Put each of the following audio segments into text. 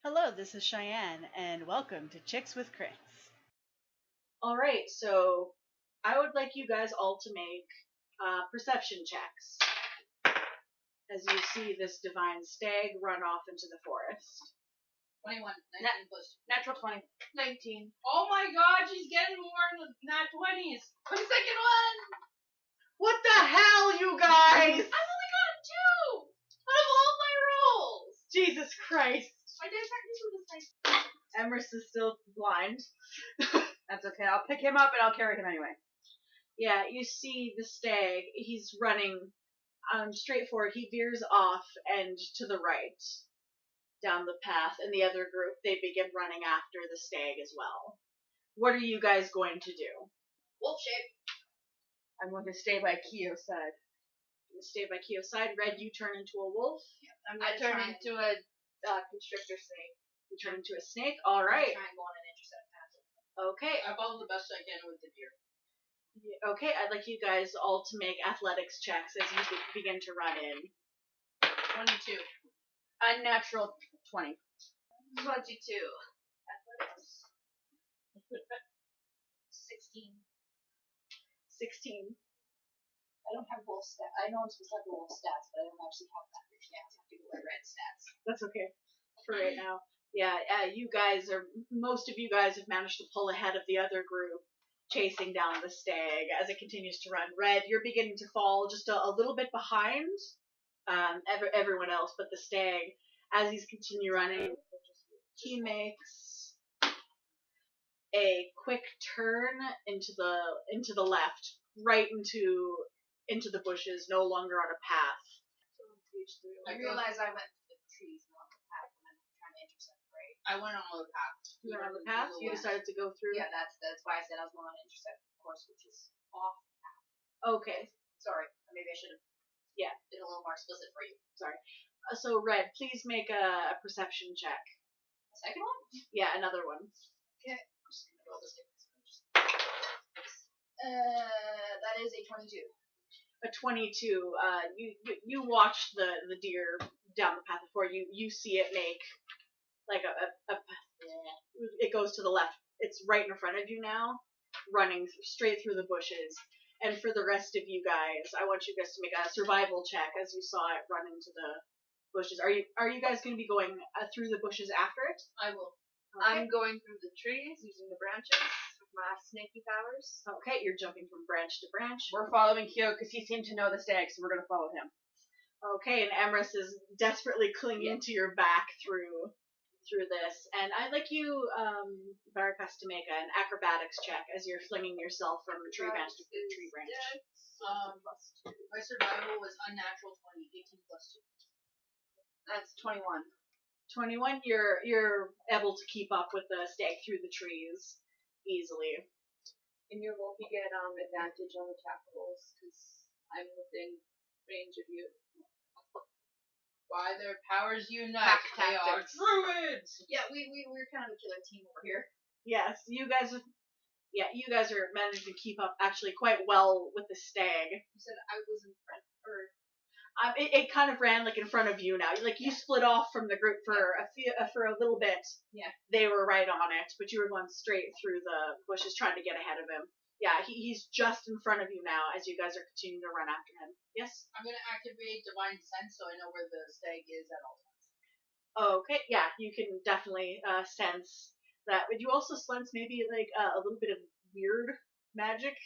Hello, this is Cheyenne, and welcome to Chicks with Crits. Alright, so I would like you guys all to make perception checks as you see this divine stag run off into the forest. 21. 19 plus 2. Natural 20. 19. Oh my god, she's getting more than nat 20s. For the second one! What the hell, you guys? I've only got 2 out of all my rolls. Jesus Christ. My dice aren't usually this nice. Emrys is still blind. That's okay. I'll pick him up and I'll carry him anyway. Yeah, you see the stag. He's running straight forward. He veers off and to the right down the path, and the other group, they begin running after the stag as well. What are you guys going to do? Wolf shape. I'm going to stay by Chio's side. You stay by Chio's side. Red, you turn into a wolf. I turn into a constrictor snake. You turn into a snake. All right. Try and go on an intercept path. Okay. I follow the best I can with the deer. Okay, I'd like you guys all to make athletics checks as you begin to run in. 22. Unnatural 20. 22. Athletics. 16. 16. I don't have wolf stats. I know I'm supposed to have wolf stats, but I don't actually have that rich stats. I have to go by red stats. That's okay for right now. Yeah, most of you guys have managed to pull ahead of the other group, chasing down the stag as it continues to run. Red, you're beginning to fall just a little bit behind everyone else, but the stag, as he's continue running, he makes a quick turn into the left, right into the bushes, no longer on a path. I realize I went to the trees, not the path, when I'm trying to intercept, right? I went on the path. You went on the path? You decided to go through? Yeah, that's why I said I was going on an intercept course, which is off path. Okay. Sorry, maybe I should have been a little more explicit for you. Sorry. So, Red, please make a perception check. A second one? Yeah, another one. Okay. I'm just going to roll this difference. That is a 22. A 22. You watch the deer down the path before you. You see it make like it goes to the left. It's right in front of you now, running straight through the bushes. And for the rest of you guys, I want you guys to make a survival check as you saw it run into the bushes. Are you guys going to be going through the bushes after it? I will. Okay. I'm going through the trees using the branches with my snaky powers. Okay, you're jumping from branch to branch. We're following Chio because he seemed to know the stag, so we're going to follow him. Okay, and Emrys is desperately clinging to your back through this. And I'd like you, Barakas, to make an acrobatics check as you're flinging yourself from tree branch to tree branch. My survival was unnatural 20, 18 plus 2. That's 21. 21, you're able to keep up with the stag through the trees easily. In your wolf, you get advantage on attack rolls because I'm within range of you. By their powers unite, they are druids! Yeah, we're kind of a killer team over here. Yes, you guys are managing to keep up actually quite well with the stag. You said I was in front, or... It kind of ran like in front of you now. Like you split off from the group for a little bit. Yeah. They were right on it, but you were going straight through the bushes trying to get ahead of him. Yeah, he's just in front of you now as you guys are continuing to run after him. Yes? I'm going to activate Divine Sense so I know where the stag is at all times. Okay, yeah, you can definitely sense that. But you also sense maybe like a little bit of weird magic.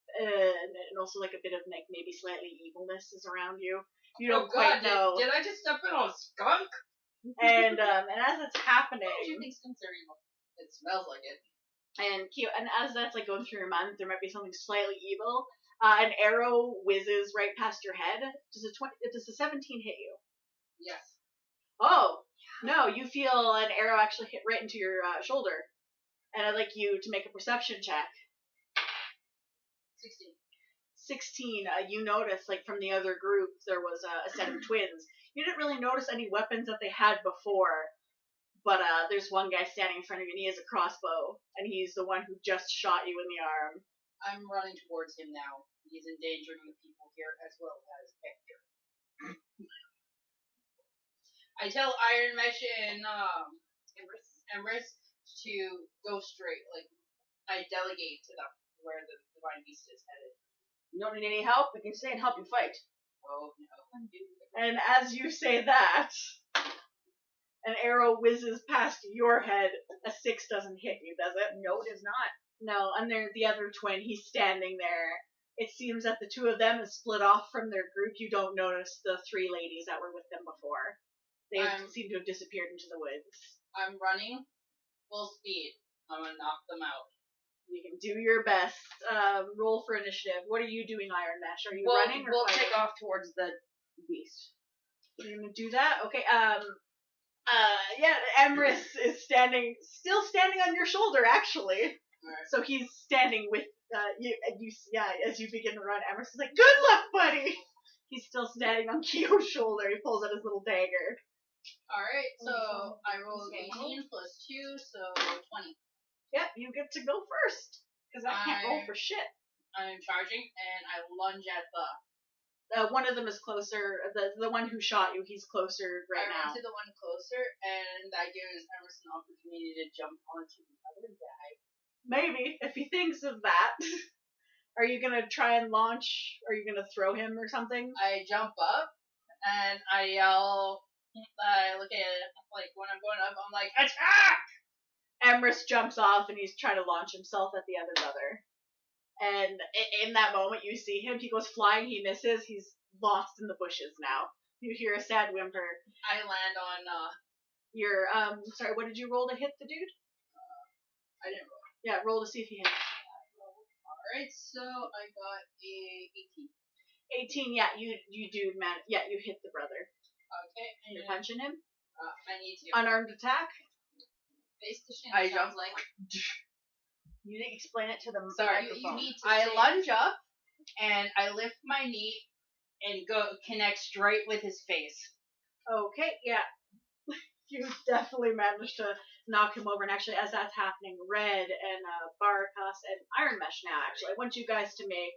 And also like a bit of like maybe slightly evilness is around you. You don't quite know. Did I just step in on a skunk? And as it's happening, What do you think skunks are evil? It smells like it. and as that's like going through your mind, there might be something slightly evil. An arrow whizzes right past your head. Does a 17 hit you? Yes. Oh no! You feel an arrow actually hit right into your shoulder, and I'd like you to make a perception check. 16. 16, you notice, like, from the other group, there was a set of twins. You didn't really notice any weapons that they had before, but there's one guy standing in front of you, and he has a crossbow, and he's the one who just shot you in the arm. I'm running towards him now. He's endangering the people here as well as Hector. I tell Ironmesh and Emrys to go straight. Like, I delegate to them where the divine beast is headed. You don't need any help? We can stay and help you fight. Oh, no. And as you say that, an arrow whizzes past your head. A 6 doesn't hit you, does it? No, it is not. No, and the other twin, he's standing there. It seems that the two of them have split off from their group. You don't notice the 3 ladies that were with them before. They seem to have disappeared into the woods. I'm running full speed. I'm gonna knock them out. You can do your best. Roll for initiative. What are you doing, Ironmesh? Are you running or We'll fighting? take off towards the beast. You're gonna do that? Okay, yeah, Emrys is still standing on your shoulder, actually. Alright. So he's standing with, as you begin to run, Emrys is like, good luck, buddy! He's still standing on Chio's shoulder. He pulls out his little dagger. Alright, so I rolled 18 plus 2, so 20. Yep, you get to go first. Because I can't roll for shit. I'm charging, and I lunge at the... One of them is closer. The one who shot you, he's closer right now. I run to the one closer, and that gives Emerson an opportunity to jump onto the other guy. Maybe, if he thinks of that. Are you gonna try and launch? Are you gonna throw him or something? I jump up, and I yell... I look at it, like, when I'm going up, I'm like, attack! Emrys jumps off, and he's trying to launch himself at the other brother. And in that moment, you see him. He goes flying, he misses. He's lost in the bushes now. You hear a sad whimper. I land on, Your, sorry, what did you roll to hit the dude? I didn't roll. Yeah, roll to see if he hits. Alright, so I got a 18. 18, yeah, you do, man. Yeah, you hit the brother. Okay. And You're punching him? I need to. Unarmed attack? Face to shin. I sounds jump. like. You didn't explain it to them. Sorry, you need to. I lunge up, and I lift my knee, and connect straight with his face. Okay, yeah. You definitely managed to knock him over, and actually, as that's happening, Red and Barakas and Ironmesh now, actually, I want you guys to make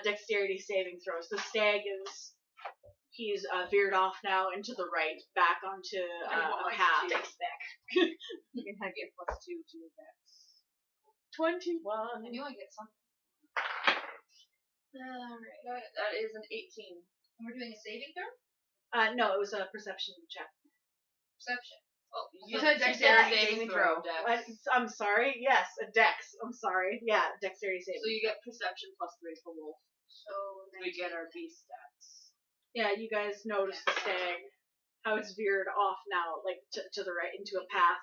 dexterity saving throws. The stag he's veered off now into the right, back onto a path. You can have get +2 to your dex. 21. I knew I'd get something. Alright. That is an 18. And we're doing a saving throw? No, it was a perception check. Perception. Oh, you said dexterity saving throw. I'm sorry. Yes, a dex. I'm sorry. Yeah, dexterity saving. So you get perception +3 for wolf. So we get our beast stats. Yeah, you guys notice the stag, how it's veered off now, like to the right into a path,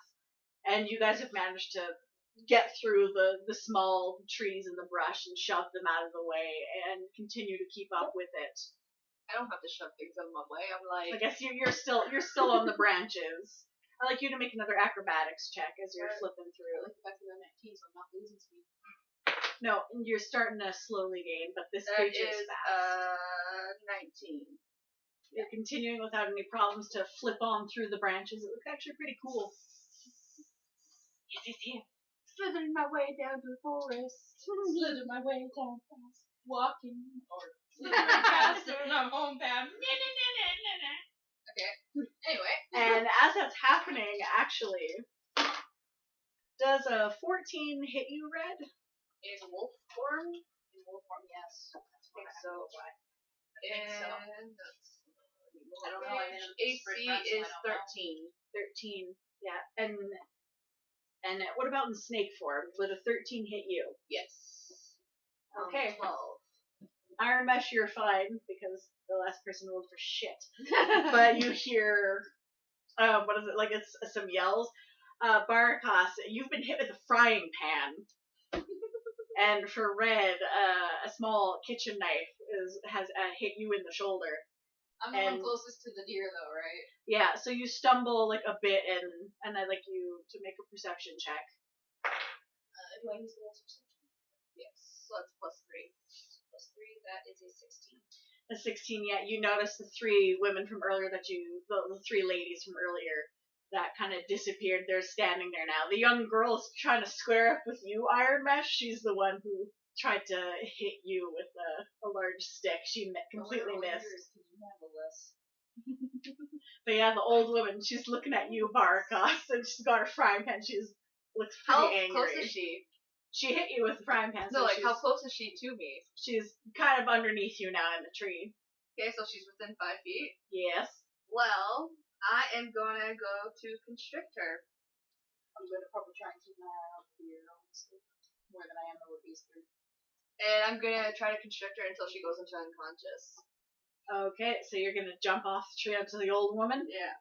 and you guys have managed to get through the small trees in the brush and shove them out of the way and continue to keep up with it. I don't have to shove things out of my way. I'm like, I guess you're still on the branches. I'd like you to make another acrobatics check as you're flipping through. I like the fact that I'm 19, so I'm not losing speed. No, you're starting to slowly gain, but this that creature is is fast. 19. You're continuing without any problems to flip on through the branches. It looks actually pretty cool. Yes, it's him. Slithering my way down to the forest. Slither my way down fast, walking, or slithering fast and I'm homebound. Okay. Anyway. And as that's happening, actually, does a 14 hit you, Red? In wolf form? In wolf form, yes. I think so. And I don't know. AC is 13. 13. Yeah. And what about in snake form? Would a 13 hit you? yes. Okay. 12. Ironmesh, you're fine because the last person rolled for shit. But you hear, what is it? Like it's some yells. Barakas, you've been hit with a frying pan. And for Red, a small kitchen knife has hit you in the shoulder. I'm the one closest to the deer, though, right? Yeah, so you stumble like a bit, and I'd like you to make a perception check. Do I use the last perception? Yes. So that's +3. +3, that is a 16. A 16, yeah. You notice the 3 women from earlier the 3 ladies from earlier that kind of disappeared. They're standing there now. The young girl's trying to square up with you, Ironmesh. She's the one who tried to hit you with a large stick. She completely missed. But yeah, the old woman, she's looking at you, Barakas, and she's got her frying pan. She looks pretty angry. How close is she? She hit you with the frying pan. No, like, how close is she to me? She's kind of underneath you now in the tree. Okay, so she's within 5 feet? Yes. Well, I am gonna go to constrict her. I'm gonna probably try and keep my eye out for your honestly. More than I am over these three. And I'm gonna try to constrict her until she goes into unconscious. Okay, so you're gonna jump off the tree onto the old woman? Yeah.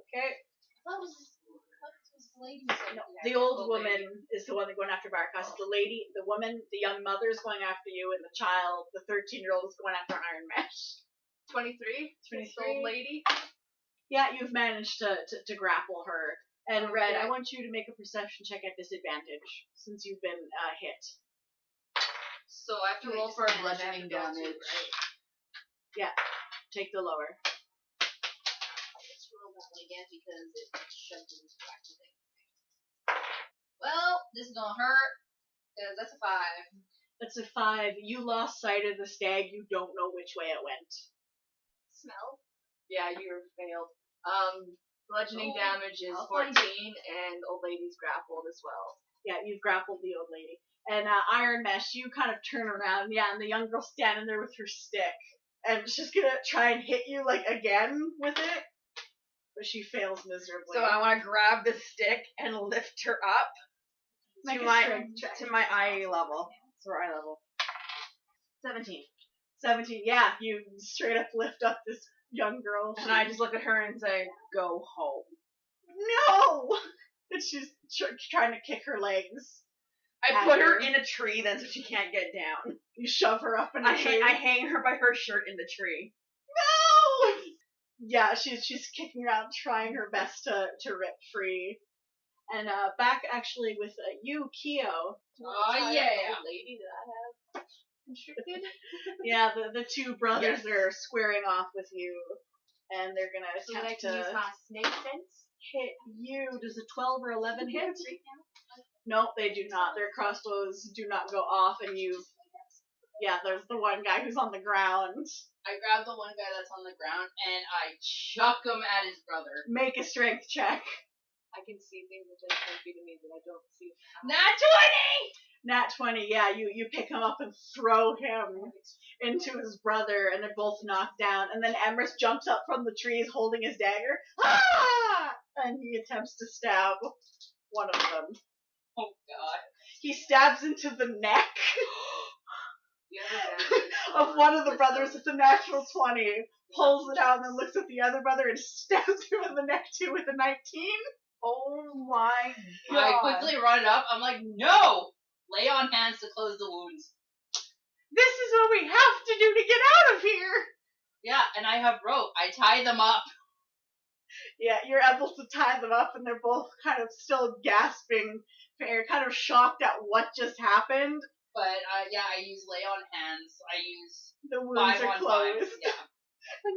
Okay. That was the lady. No, the old woman is the one going after Barakas. The lady, the woman, the young mother is going after you, and the child, the 13-year-old, is going after Ironmesh. 23? 23. This old lady? Yeah, you've managed to grapple her. And Red, I want you to make a perception check at disadvantage, since you've been hit. So I have to roll for a bludgeoning damage, right? Yeah, take the lower. Let's roll that one again because it shoved into the back of the thing. Well, this is gonna hurt, because that's a 5. That's a 5. You lost sight of the stag. You don't know which way it went. Smell? Yeah, you failed. Bludgeoning damage is I'll 14, find and old lady's grappled as well. Yeah, you've grappled the old lady. And Ironmesh, you kind of turn around, and the young girl's standing there with her stick. And she's gonna try and hit you, again with it. But she fails miserably. So I want to grab the stick and lift her up Make to a my strength check. to my eye level. So eye level. 17. 17, yeah, you straight up lift up this young girl. And I just look at her and say, "Go home." No! And she's trying to kick her legs. I put her in a tree then so she can't get down. You shove her up in a tree. I hang her by her shirt in the tree. No! Yeah, she's kicking around, trying her best to rip free. And back actually with you, Chio. Oh, yeah. Old lady that I have constricted. Yeah, the two brothers are squaring off with you, and they're gonna So that I attempt can use to my snake sense? hit you. Does a 12 or 11 hit? No, they do not. Their crossbows do not go off, and there's the one guy who's on the ground. I grab the one guy that's on the ground and I chuck him at his brother. Make a strength check. I can see things within 10 feet of me that I don't see. Nat 20! Nat 20, yeah, you pick him up and throw him into his brother, and they're both knocked down. And then Emrys jumps up from the trees holding his dagger. Ah! And he attempts to stab one of them. Oh, God. He stabs into the neck of one of the brothers with a natural 20, pulls it out, and then looks at the other brother and stabs him in the neck too with a 19. Oh my god. I quickly run it up. I'm like, no! Lay on hands to close the wounds. This is what we have to do to get out of here! Yeah, and I have rope. I tie them up. Yeah, you're able to tie them up, and they're both kind of still gasping. You're kind of shocked at what just happened. But, I use lay on hands. I use The wounds 5 are on 5. closed. Yeah. A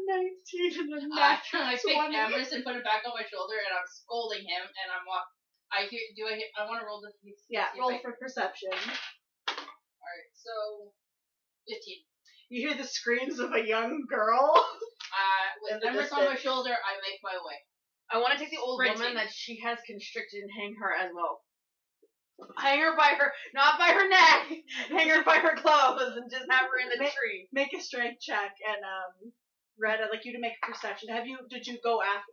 19 and a natural I pick 20. Emrys and put it back on my shoulder, and I'm scolding him, and I'm I want to roll the... Yeah, roll for perception. Alright, so... 15. You hear the screams of a young girl. With In the Emrys on my distance. shoulder, I make my way. I want to take the old Sprinting. woman that she has constricted and hang her as well. Hang her by her, not by her neck. Hang her by her clothes and just have her in the tree. Make a strength check, and Red, I'd like you to make a perception. Did you go after?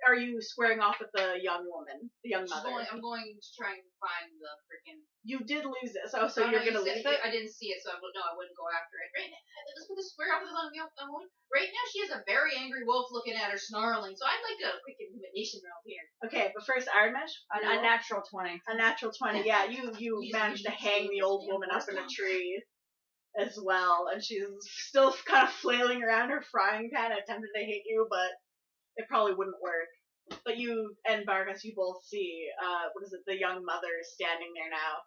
Are you squaring off with the young woman, the young mother? I'm going to try and find the freaking... You did lose it, so you're gonna leave it. I didn't see it, so I wouldn't go after it. Right now, let's put the square off of the woman. Right now, she has a very angry wolf looking at her, snarling. So I'd like a quick intimidation round here. Okay, but first, Ironmesh. A natural 20. A natural 20. Yeah, you managed to hang the old woman up in a tree as well, and she's still kind of flailing around her frying pan, attempting to hit you, but it probably wouldn't work. But you and Barakas, you both see, the young mother is standing there now.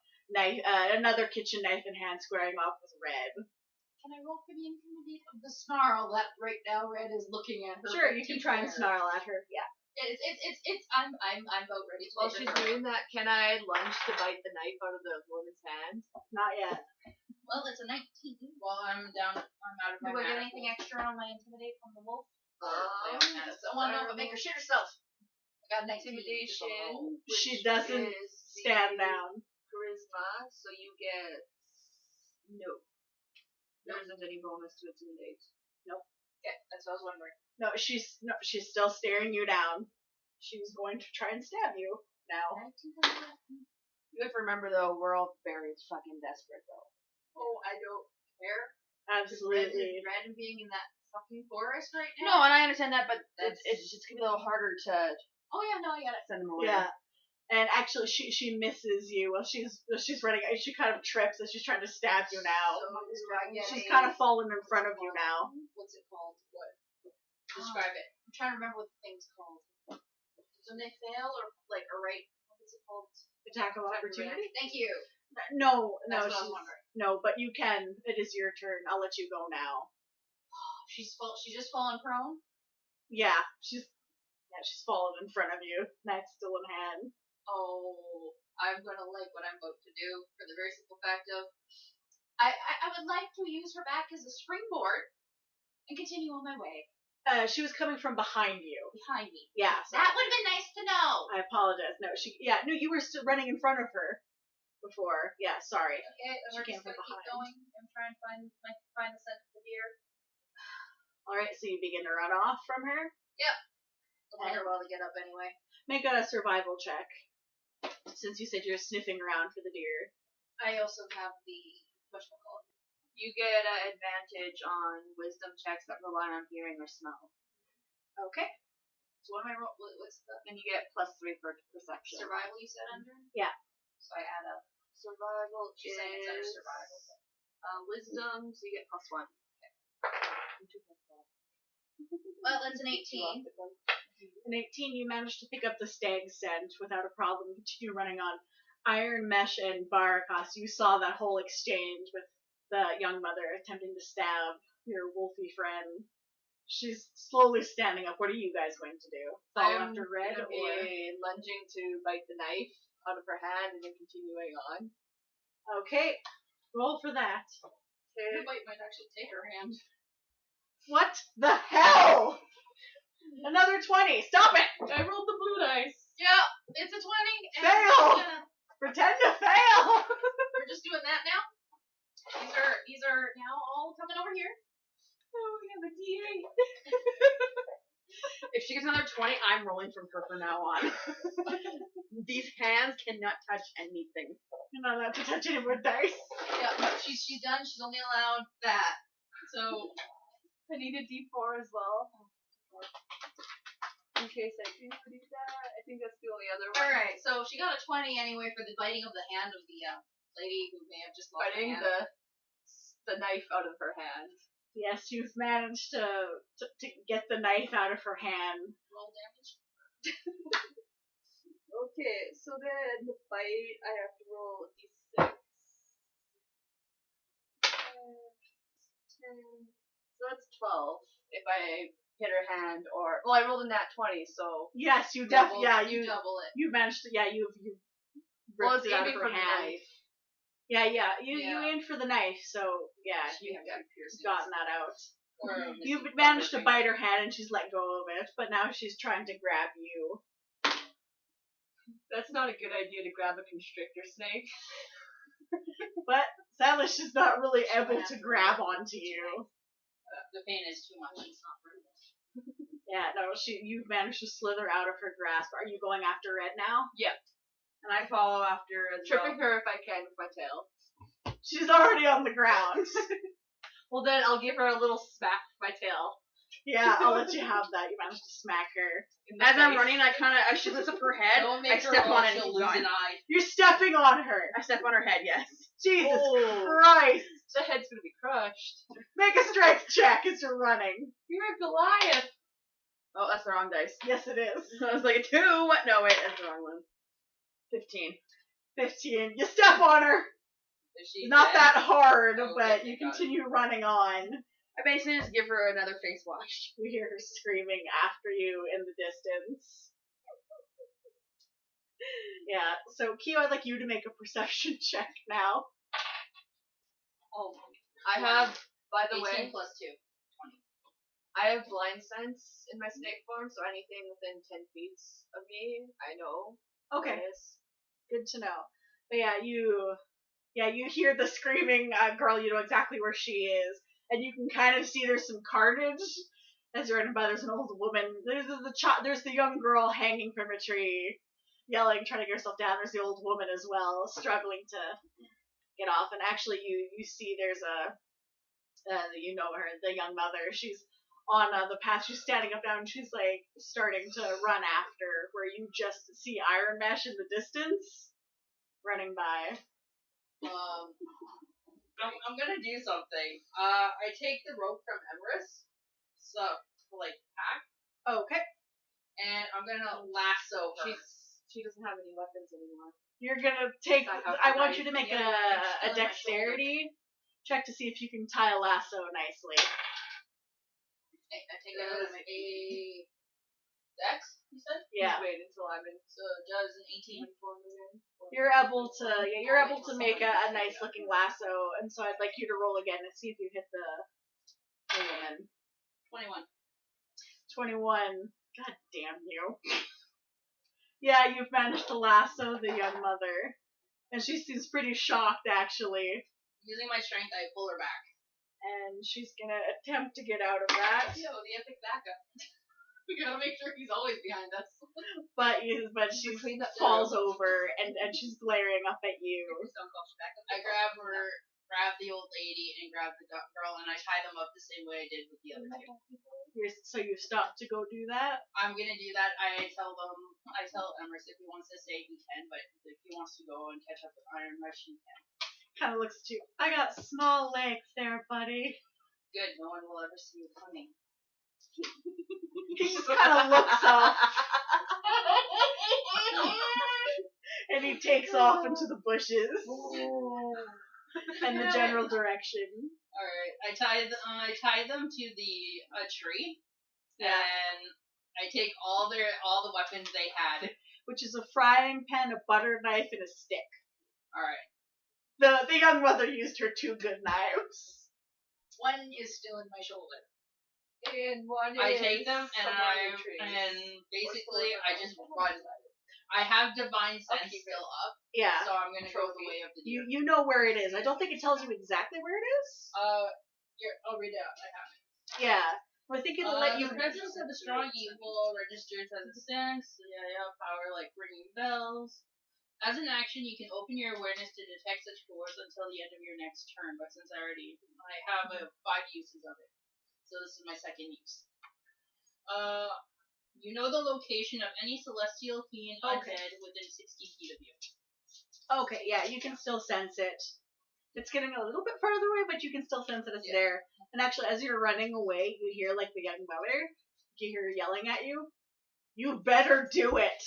Another kitchen knife in hand, squaring off with Red. Can I roll for the intimidate of the snarl that right now Red is looking at her? Sure, you can try and snarl at her. Yeah. I'm about ready to While she's doing that, can I lunge to bite the knife out of the woman's hand? Not yet. Well, it's a 19. While I'm out of my Do I get mana anything pool. extra on my intimidate from the wolf? I want to know if it make her shit herself. I got a 19. Intimidation. She doesn't stand down. Charisma, so you get no. There isn't any bonus to intimidate. Okay, that's what I was wondering. No, she's still staring you down. She's going to try and stab you now. You have to remember though, we're all very fucking desperate though. Oh, I don't care. Absolutely. Red being in that fucking forest right No, now. and I understand that, but it's just gonna be a little harder to Oh yeah, no, I got it. send them away. Yeah. And actually, she misses you while she's running. She kind of trips as she's trying to stab you now. So do I get She's a- kind of fallen in front of you now. What's it called? What? Describe it. I'm trying to remember what the thing's called. When they fail or like a right? What's it called? Attack of opportunity? Thank you. No, That's what I was wondering. no, but you can. It is your turn. I'll let you go now. She's just fallen prone. Yeah, she's fallen in front of you, knife still in hand. Oh, I'm gonna like what I'm about to do for the very simple fact of I would like to use her back as a springboard and continue on my way She was coming from behind you. behind me. Yeah, so That would have been nice to know. I apologize. No, you were still running in front of her before. Yeah, sorry. Okay, and She we're came just gonna from keep behind. going and try and find the scent of the deer. All right, so you begin to run off from her. It'll take her a while to get up anyway. Make a survival check, since you said you're sniffing around for the deer. I also have the whatchamacallit. You get an advantage on wisdom checks that rely on hearing or smell. Okay. So what am I roll? What's the And you get +3 for perception. survival you said under? Yeah. So I add up. Survival She's saying it's under is survival. wisdom, so you get +1. Well, that's an 18. An 18, you managed to pick up the stag scent without a problem. Continue running on. Ironmesh and Barakas, you saw that whole exchange with the young mother attempting to stab your wolfy friend. She's slowly standing up. What are you guys going to do? Follow I'm after Red gonna or? be lunging to bite the knife out of her hand and then continuing on. Okay, roll for that. Her bite might actually take her hand. What the hell? Another 20. Stop it! I rolled the blue dice. Yeah, it's a 20. And Fail! yeah, Pretend to fail. we're just doing that now. These are now all coming over here. Oh, we have a D8. If she gets another 20, I'm rolling from her from now on. These hands cannot touch anything. You're not allowed to touch any more dice. Yeah, no, she's done. She's only allowed that. So I need a D4 as well. In case I do that, I think that's the only other one. all right. So she got a 20 anyway for the biting of the hand of the lady who may have just lost her Biting hand. the knife out of her hand. Yes, you've managed to get the knife out of her hand. Roll damage. Okay, so then the bite, I have to roll a D6. 10. So that's 12 if I hit her hand or... Well, I rolled a nat 20, so... Yes, you Double, you double it. you managed to you Well, ripped it's it out of aiming her for the hand. knife. Yeah, you Yeah. aimed for the knife, so yeah, She you've had piercings. gotten that out. Or You've managed to bite her hand and she's let go of it, but now she's trying to grab you. That's not a good idea to grab a constrictor snake. But sadly she's not really able to grab onto you. The pain is too much. It's not worth it. Yeah, no, you've managed to slither out of her grasp. Are you going after Red now? And I follow after as Tripping well. her if I can with my tail. She's already on the ground. Well, then I'll give her a little smack with my tail. Yeah, I'll let you have that. You managed to smack her. In the As I'm face. running, as she lifts up her head, Don't I make her step on it and also keep lose going. an eye. You're stepping on her. I step on her head, yes. Jesus Oh. Christ. The head's gonna be crushed. Make a strength check as you're running. You're a Goliath. Oh, that's the wrong dice. Yes, it is. I was like, a 2? What? No, wait, that's the wrong one. 15. 15. You step on her. Is she Not dead? that hard, Okay, but you got it. continue running on. I basically just give her another face wash. You hear her screaming after you in the distance. Yeah, so Chio, I'd like you to make a perception check now. Oh, I have, by the 18 way, plus 2. I have blind sense in my snake form, so anything within 10 feet of me, I know. Okay, What it is. good to know. But you hear the screaming girl. You know exactly where she is, and you can kind of see there's some carnage as you're running by. There's an old woman. There's the young girl hanging from a tree, yelling, trying to get herself down. There's the old woman as well, struggling to get off. And actually, you see there's you know her, the young mother. She's on the path. She's standing up now, and she's like starting to run after. Where you just see Ironmesh in the distance, running by. I'm gonna do something. I take the rope from Everest, so like pack, Okay, and I'm gonna lasso her. She doesn't have any weapons anymore. you're gonna take. I want you to make Yeah, a still in my dexterity check to see if you can tie a lasso nicely. I take it as a dex, you said? Yeah, Wait until I'm in. So it does an 18. you're able to make a nice looking lasso, and so I'd like you to roll again and see if you hit the woman. 21. 21. God damn you. Yeah, you've managed to lasso the young mother. And she seems pretty shocked, actually. Using my strength, I pull her back. And she's gonna attempt to get out of that. Yo, the epic backup. We gotta make sure he's always behind us. But she falls over, and she's glaring up at you. I grab the old lady, and grab the girl, and I tie them up the same way I did with the other two. So you've stopped to go do that? I'm gonna do that. I tell Emrys if he wants to stay, he can, but if he wants to go and catch up with Ironmesh, he can. Kind of looks at you. I got small legs there, buddy. Good, no one will ever see you coming. He just kind of looks up, and he takes off into the bushes in the general direction. Alright, I tie them to a tree, Yeah. and I take all the weapons they had. Which is a frying pan, a butter knife, and a stick. Alright. The young mother used her 2 good knives. One is still in my shoulder. And one I is take them and basically I just run. I have divine sense still up, Yeah. so I'm gonna go the way of the deer. You know where it is. I don't think it tells you exactly where it is. Here, I'll read it out. I have it. Yeah. I think it'll let you. The presence of a strong evil registers as a sense. Yeah, power like ringing bells. As an action, you can open your awareness to detect such force until the end of your next turn. But since I have 5 uses of it, so this is my second use. You know the location of any celestial fiend undead within 60 feet of you. Okay, yeah, you can still sense it. It's getting a little bit farther away, but you can still sense that it's there. And actually, as you're running away, you hear like the young mother. You hear her yelling at you. You better do it.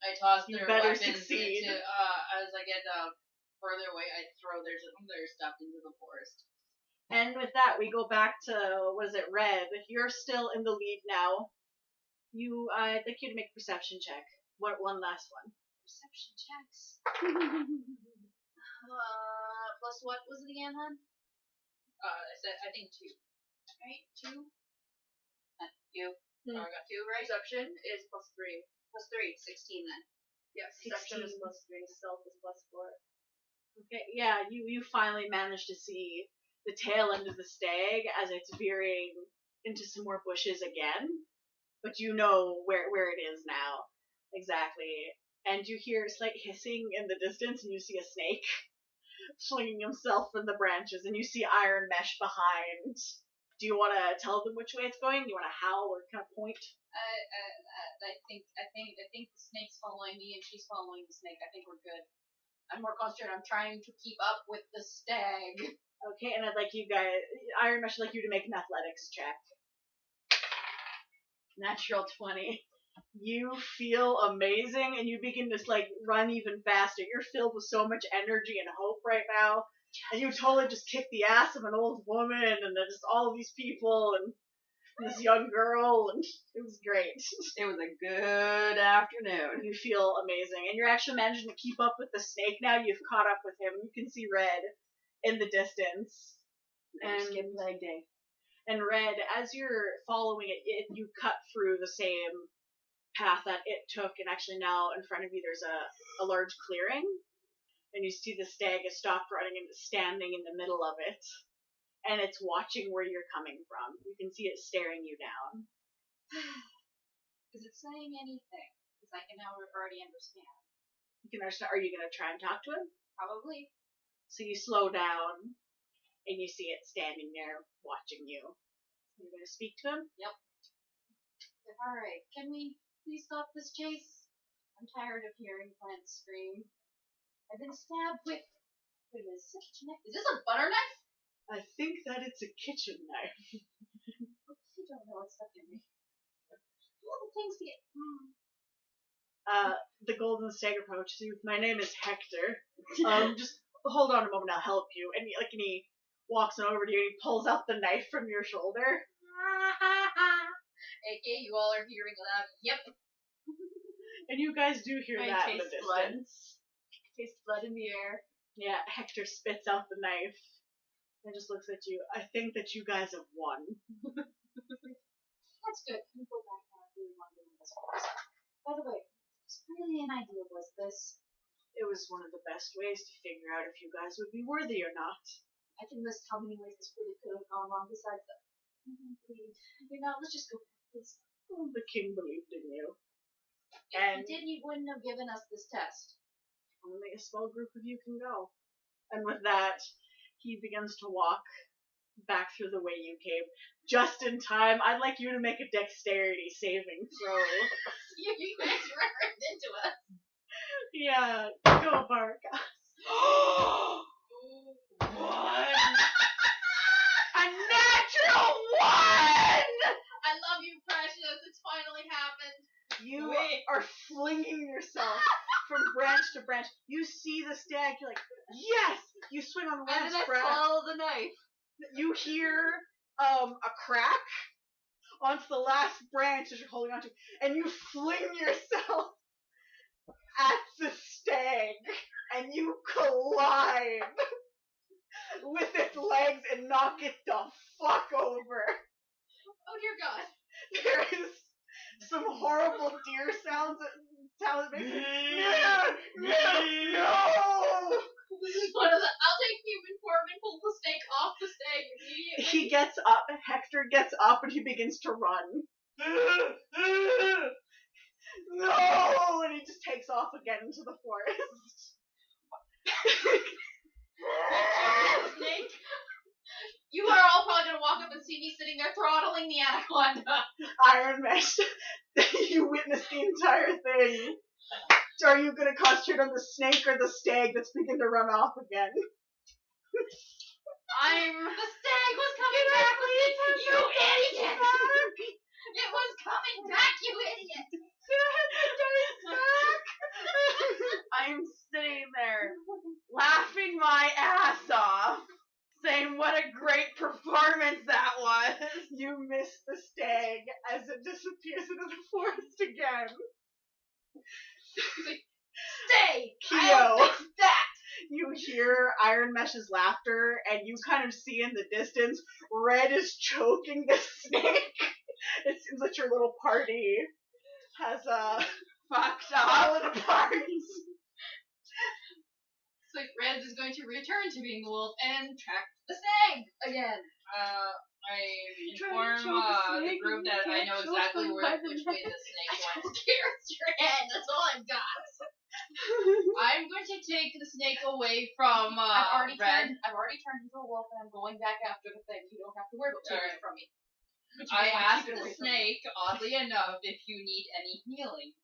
I toss You their better weapons succeed. into, as I get further away, I throw their stuff into the forest. And with that, we go back to, Red? You're still in the lead now. I'd like you to make a perception check. One last one. Perception checks. Plus what was it again, hon? I think 2. Right? 2? You. I got 2, right? Perception is +3. Plus 3, 16 then. Yes, perception is +3. Stealth is +4. Okay, yeah, you finally managed to see the tail end of the stag as it's veering into some more bushes again. But you know where it is now. Exactly. And you hear slight hissing in the distance, and you see a snake flinging himself from the branches, and you see Ironmesh behind. Do you want to tell them which way it's going? Do you want to howl or kind of point? I think the snake's following me and she's following the snake. I think we're good. I'm more concentrated. I'm trying to keep up with the stag. Okay, and I'd like you guys, Ironmesh, I'd like you to make an athletics check. Natural 20. You feel amazing, and you begin to run even faster. You're filled with so much energy and hope right now, and you totally just kick the ass of an old woman, and then just all of these people, and this young girl, and it was great. It was a good afternoon. You feel amazing, and you're actually managing to keep up with the snake now. You've caught up with him. You can see Red in the distance, and Skip leg day. And Red, as you're following it, you cut through the same path that it took, and actually now in front of you there's a large clearing, and you see the stag is stopped running and it's standing in the middle of it, and it's watching where you're coming from. You can see it staring you down. Is it saying anything? Because I can now already understand. You can understand. Are you going to try and talk to him? Probably. So you slow down, and you see it standing there watching you. You're going to speak to him? Yep. Alright, can we please stop this chase? I'm tired of hearing plants scream. I've been stabbed with... Wait, is this a kitchen knife? Is this a butter knife? I think that it's a kitchen knife. I don't know what's stuck in me. All the things to get... The golden stag approaches you. My name is Hector. Just hold on a moment, I'll help you. And he walks over to you and he pulls out the knife from your shoulder. Okay, you all are hearing loud. Yep. And you guys do hear that in the taste blood. distance. Taste blood in the air. Yeah, Hector spits out the knife and just looks at you. I think that you guys have won. That's good. Can we go back now? I really want to do this first. By the way, whose brilliant idea was this? It was one of the best ways to figure out if you guys would be worthy or not. I can list how many ways this really could have gone wrong besides the... let's just go, please. Oh, the king believed in you. If And he did, he wouldn't have given us this test. only a small group of you can go. And with that, he begins to walk back through the way you came. Just in time, I'd like you to make a dexterity saving throw. You guys ran into us. Yeah, go Barakas. One. A natural one! I love you, precious. It's finally happened. You are flinging yourself from branch to branch. You see the stag, you're like, yes! You swing on the And last then I branch. swallow the knife. You hear a crack onto the last branch that you're holding onto, and you fling yourself at the stag, and you collide with its legs and knock it the fuck over. Oh, dear God. There is some horrible deer sounds that make no! I'll take human form and pull the snake off the stag immediately. He gets up, Hector gets up, and he begins to run. No! And he just takes off again into the forest. Snake. You are all probably gonna walk up and see me sitting there throttling the anaconda. Ironmesh, you witness the entire thing. Are you going to concentrate on the snake or the stag that's beginning to run off again? The stag was coming back with it, you idiot! It was coming back, you idiot! I'm sitting there laughing my ass off, saying what a great performance that was. You miss the stag as it disappears into the forest again. Stay! Chio, I'll fix that! you hear Ironmesh's laughter, and you kind of see in the distance, Red is choking the snake. It seems that your little party has Fucked up. fallen apart. So Red is going to return to being the wolf and track the stag again. I trying to inform choke a the snake group and you that I can't know choke exactly them which by the way the snake went. Here's your head, that's all I've got. I'm going to take the snake away from I've already Red. turned into a wolf and I'm going back after the thing. You don't have to worry about taking it from me. But you I don't want to asked keep it the away from me. snake, oddly enough, if you need any healing.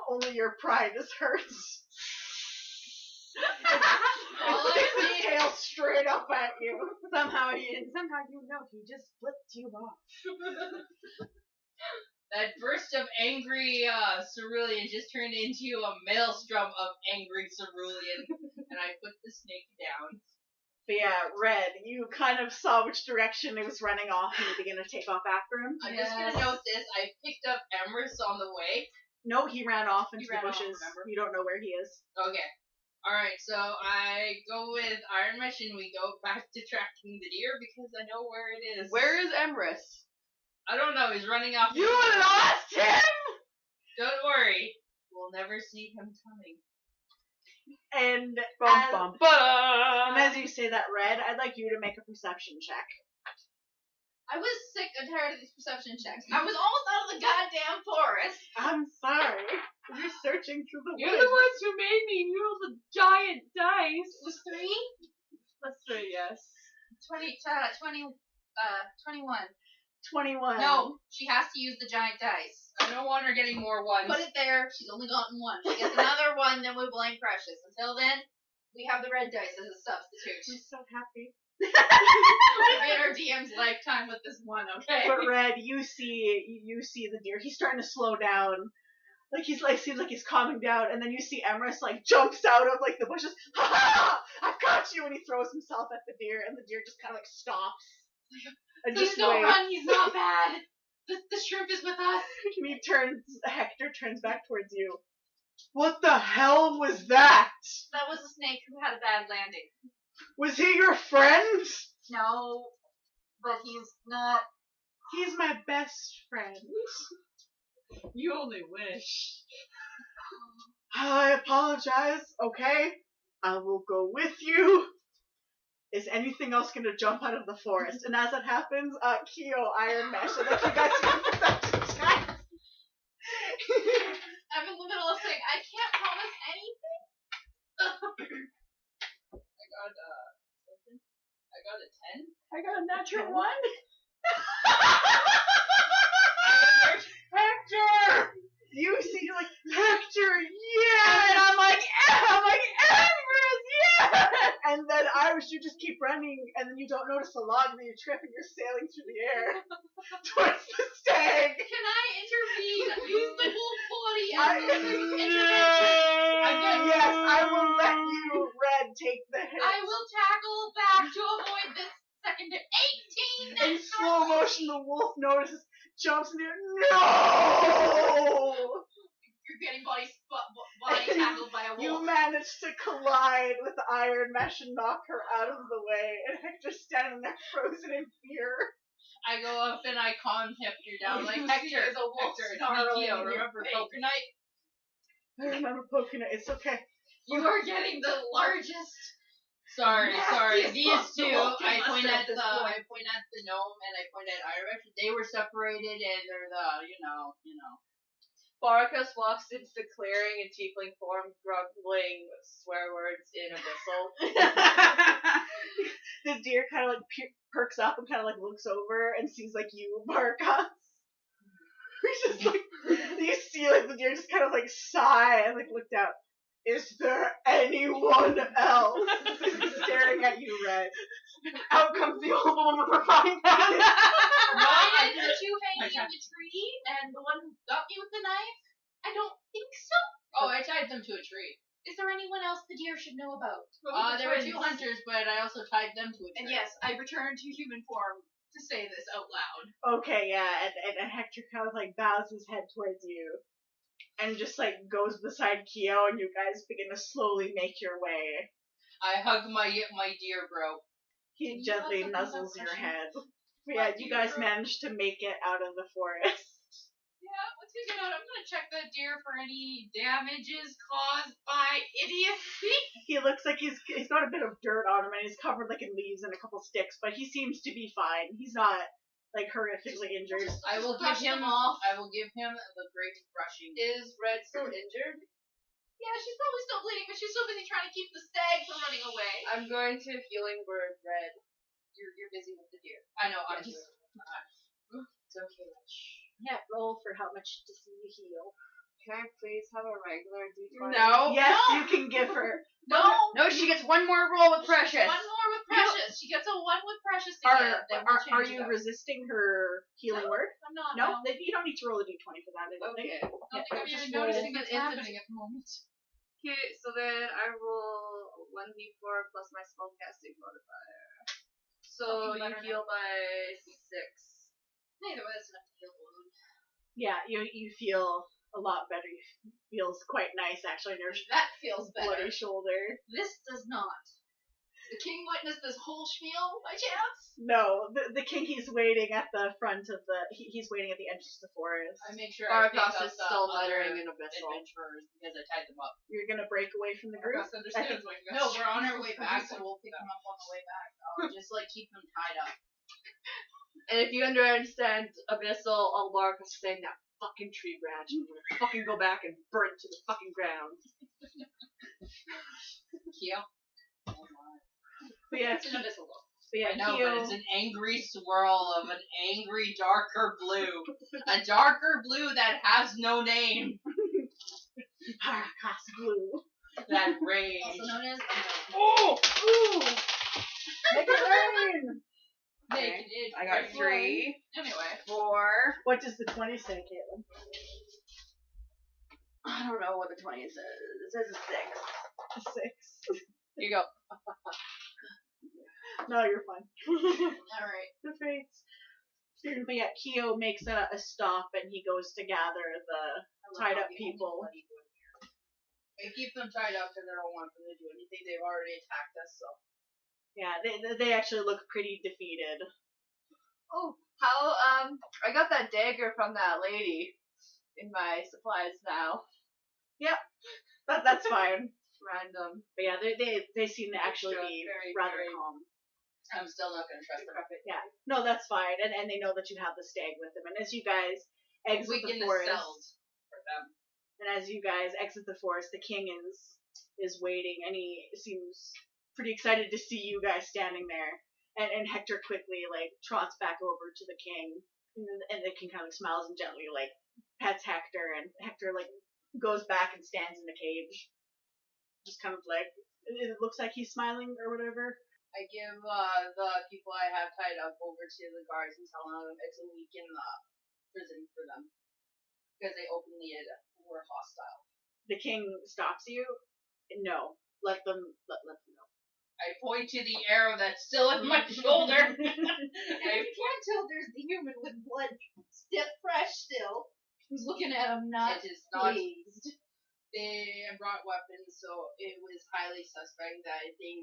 Only your pride is hurt. All I Its see tail straight up at you. Somehow you know he just flipped you off. that burst of angry cerulean just turned into a maelstrom of angry cerulean, and I put the snake down. But yeah, Red, you kind of saw which direction it was running off and you begin to take off after him. I'm just gonna note this, I picked up Emerus on the way. No, he ran off into He the ran off, bushes. remember? You don't know where he is. Okay. Alright, so I go with Ironmesh and we go back to tracking the deer because I know where it is. Where is Emrys? I don't know, he's running off. You lost him! Don't worry. We'll never see him coming. And Bum, bum, bum. as you say that, Red, I'd like you to make a perception check. I was sick and tired of these perception checks. I was almost out of the goddamn forest. I'm sorry. You're searching through the You're woods. the ones who made me roll the giant dice. It was 3? That's right, yes. 21. 21. No, she has to use the giant dice. I don't want her getting more ones. Put it there. She's only gotten one. She gets another one, then we blame Precious. Until then, we have the red dice as a substitute. I'm so happy. We made our DM's lifetime with this one, okay? But Red, you see the deer. He's starting to slow down. Seems like he's calming down, and then you see Emrys jumps out of the bushes. Ha ha! I've got you! And he throws himself at the deer, and the deer just kind of stops. And Please just don't waits. run. He's not bad. The shrimp is with us. And Hector turns back towards you. What the hell was that? That was a snake who had a bad landing. Was he your friend? No, but he's not. He's my best friend. You only wish. I apologize, okay? I will go with you. Is anything else gonna jump out of the forest? And as it happens, Chio, Ironmesh, I'd like you guys to do perception checks. I'm in the middle of saying, I can't promise anything. I got a 10. I got a natural 1. Hector! You see, you're like, Hector, yeah! And I'm like, Emrys, yeah! And then you just keep running, and then you don't notice a log, and then you trip, and you're sailing through the air towards the stag. Can I intervene? Use the wolf body Yes, I will let you, Red, take the hit. I will tackle back to avoid this second hit. 18! In slow motion, the wolf notices, jumps in the air. No! You're getting body tackled by a wolf. You manage to collide with Ironmesh and knock her out of the way, and Hector's standing there frozen in fear. I go up and I calm Hector down. Like, You Hector, see there's a wolf Hector, it's snarling me, Chio. in your Remember face. poker night? I remember poking it. It's okay. You are getting the largest. Sorry. Nastiest These monster two, wolf I point monster at at this the point. gnome and I point at Ironmesh. They were separated and they're the, you know. Barakas walks into the clearing in tiefling form, grumbling swear words in abyssal. The deer kind of perks up and kind of looks over and sees you, Barakas. He's just you see the deer just kind of sigh and look down. Is there anyone else? He's staring at you, Red. Out comes the old woman with her frying pan. Why is the two hanging in the tree and the one who got me with the knife? I don't think so. Oh, I tied them to a tree. Is there anyone else the deer should know about? There were 2 hunters, but I also tied them to a tree. And yes, I returned to human form to say this out loud. Okay, yeah, and Hector kind of bows his head towards you. And just goes beside Chio, and you guys begin to slowly make your way. I hug my deer bro. He Can you gently hug something nuzzles about your pressure? head. But yeah, What, you deer guys bro? managed to make it out of the forest. Yeah, let's figure it out. I'm gonna check that deer for any damages caused by idiocy. He looks like he's got a bit of dirt on him, and he's covered in leaves and a couple sticks, but he seems to be fine. He's not horrifically injured. I will give Brush him them off. the great brushing. Is Red still injured? Yeah, she's probably still bleeding, but she's so busy trying to keep the stag from running away. I'm going to healing word Red. You're busy with the deer. I know, I'm Yes. just it's okay. Yeah, roll for how much does you heal. Can I please have a regular D20? No. Yes, no. you can give her. No, she gets one more roll with Precious. One more with Precious. She gets a one with Precious to Are, get. Then we'll are change you it up. resisting her healing word? I'm not. No, you don't need to roll a d20 for that. I don't think. Okay. I don't think I'm Just even roll. noticing what's It's- happening at the moment. Okay, so then I roll 1d4 plus my spellcasting modifier. So Something you better heal by 6. Either way, that's enough to heal the wound. Yeah, you feel a lot better. Feels quite nice actually on your That feels bloody better. shoulder. This does not. The king witnessed this whole spiel by chance? No, the king, he's waiting at the front of the. He's waiting at the entrance to the forest. I make sure I pick Barakas up is the still other muttering in Abyssal. adventurers because I tied them up. You're gonna break away from the group. Barakas understands what you No, we're on our way back, so we'll pick them up on the way back. Just like keep them tied up. And if you understand Abyssal, all Barakas saying that fucking tree branch, and we're gonna fucking go back and burn it to the fucking ground. Chio. But yeah, It's an abyssal though. but yeah, I know, Chio, but it's an angry swirl of an angry darker blue. A darker blue that has no name. Barakas blue. That rage. Also known as Oh, ooh, make it rain. Naked is I got very 3, Anyway. 4. What does the 20 say, Caitlin? I don't know what the 20 says. It says a 6. 6. Here you go. No, you're fine. alright. The fates. But yeah, Chio makes a stop and he goes to gather the tied up people. We keep them tied up because I don't want them to do anything. They've already attacked us, so. Yeah, they actually look pretty defeated. Oh, how, I got that dagger from that lady in my supplies now. That's fine. Random. But yeah, they seem to actually be Very, rather very- calm. I'm still not gonna trust them. Yeah, no, that's fine, and they know that you have the stag with them. And as you guys exit Weaken the the forest, cells for them. and as you guys exit the forest, the king is waiting, and he seems pretty excited to see you guys standing there. And Hector quickly like trots back over to the king, and the king kind of smiles and gently like pets Hector, and Hector like goes back and stands in the cage, just kind of like it looks like he's smiling or whatever. I give the people I have tied up over to the guards and tell them it's a week in the prison for them because they openly were hostile. The king stops you. No, let them know. I point to the arrow that's still in my shoulder. You can't tell there's the human with blood still fresh still. Who's looking at him not It is not. pleased. They brought weapons, so it was highly suspect that they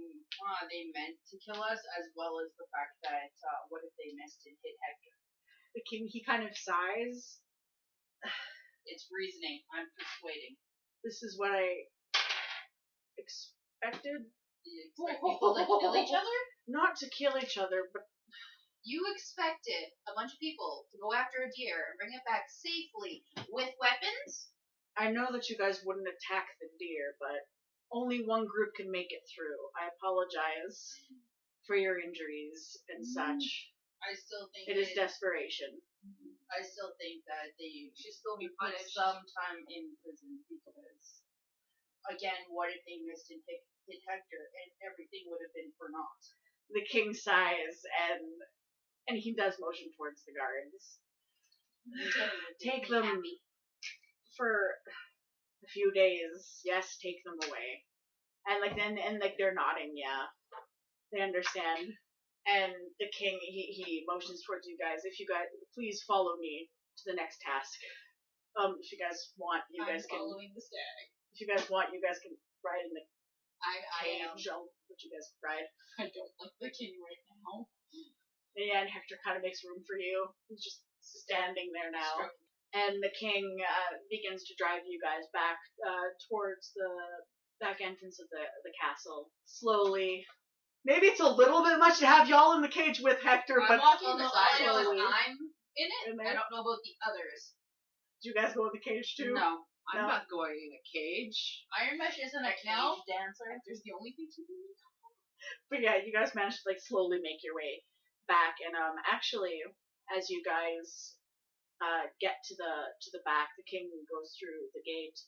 meant to kill us, as well as the fact that what if they missed and hit Hector? The king, he kind of sighs. It's reasoning. I'm persuading. This is what I expected. Do you expect people to kill each other? Not to kill each other, but You expected a bunch of people to go after a deer and bring it back safely with weapons? I know that you guys wouldn't attack the deer, but only one group can make it through. I apologize for your injuries and such. I still think It is desperation. I still think that they should still be Put punished some some time in prison because, again, what if they missed and hit Hector and everything would have been for naught? The king sighs and he does motion towards the guards. Take them for a few days. Yes, take them away. And they're nodding. Yeah, they understand. And the king he motions towards you guys. If you guys please follow me to the next task. If you guys want, you guys can. Following the stag. If you guys want, you guys can ride in the I am. cage. I'll let you guys ride. I don't like the king right now. And Hector kind of makes room for you. He's just standing there now. And the king begins to drive you guys back towards the back entrance of the castle. Slowly. Maybe it's a little bit much to have y'all in the cage with Hector, but I'm walking Well, no, all beside I know is slowly. I'm in it. In there? I don't know about the others. Do you guys go in the cage too? No. I'm No. not going in a cage. Ironmesh isn't a cage No. dancer. There's the only thing to do. But yeah, you guys manage to like slowly make your way back, and actually, as you guys get to the back, the king goes through the gate.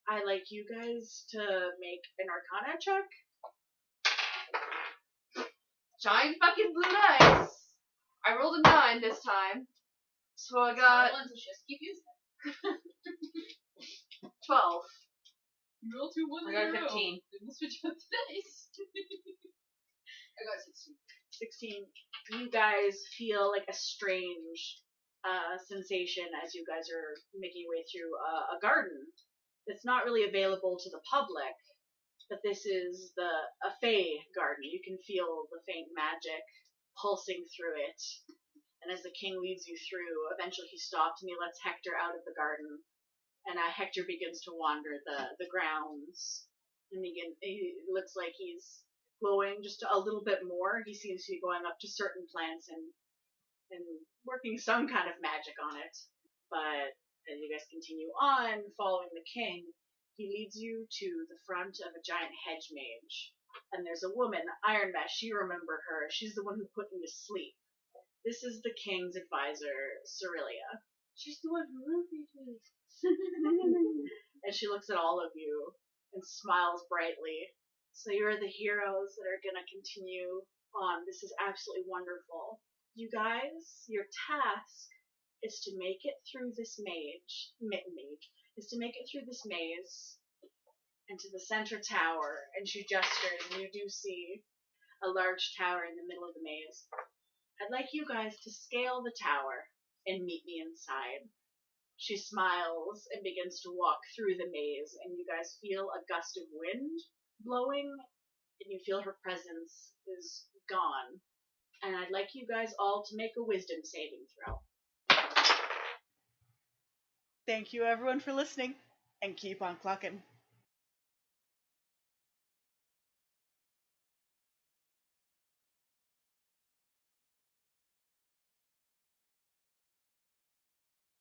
I'd like you guys to make an Arcana check. Giant fucking blue dice. I rolled a 9 this time. So I got Ones just keep using it. 12. You roll 2 ones I got in a row. 15. Then we'll switch up the dice. I got 16. 16. You guys feel like a strange sensation as you guys are making your way through a garden that's not really available to the public, but this is a Fey garden. You can feel the faint magic pulsing through it. And as the king leads you through, eventually he stops and he lets Hector out of the garden. And Hector begins to wander the grounds. And he looks like he's glowing just a little bit more. He seems to be going up to certain plants and working some kind of magic on it. But as you guys continue on, following the king, he leads you to the front of a giant hedge mage. And there's a woman, Ironmesh, you remember her. She's the one who put you to sleep. This is the king's advisor, Cerelia. She's the one who roofied me. And she looks at all of you and smiles brightly. So you're the heroes that are going to continue on. This is absolutely wonderful. You guys, your task is to make it through this maze and to the center tower. And she gestures, and you do see a large tower in the middle of the maze. I'd like you guys to scale the tower and meet me inside. She smiles and begins to walk through the maze, and you guys feel a gust of wind blowing, and you feel her presence is gone. And I'd like you guys all to make a wisdom saving throw. Thank you everyone for listening, and keep on cluckin'.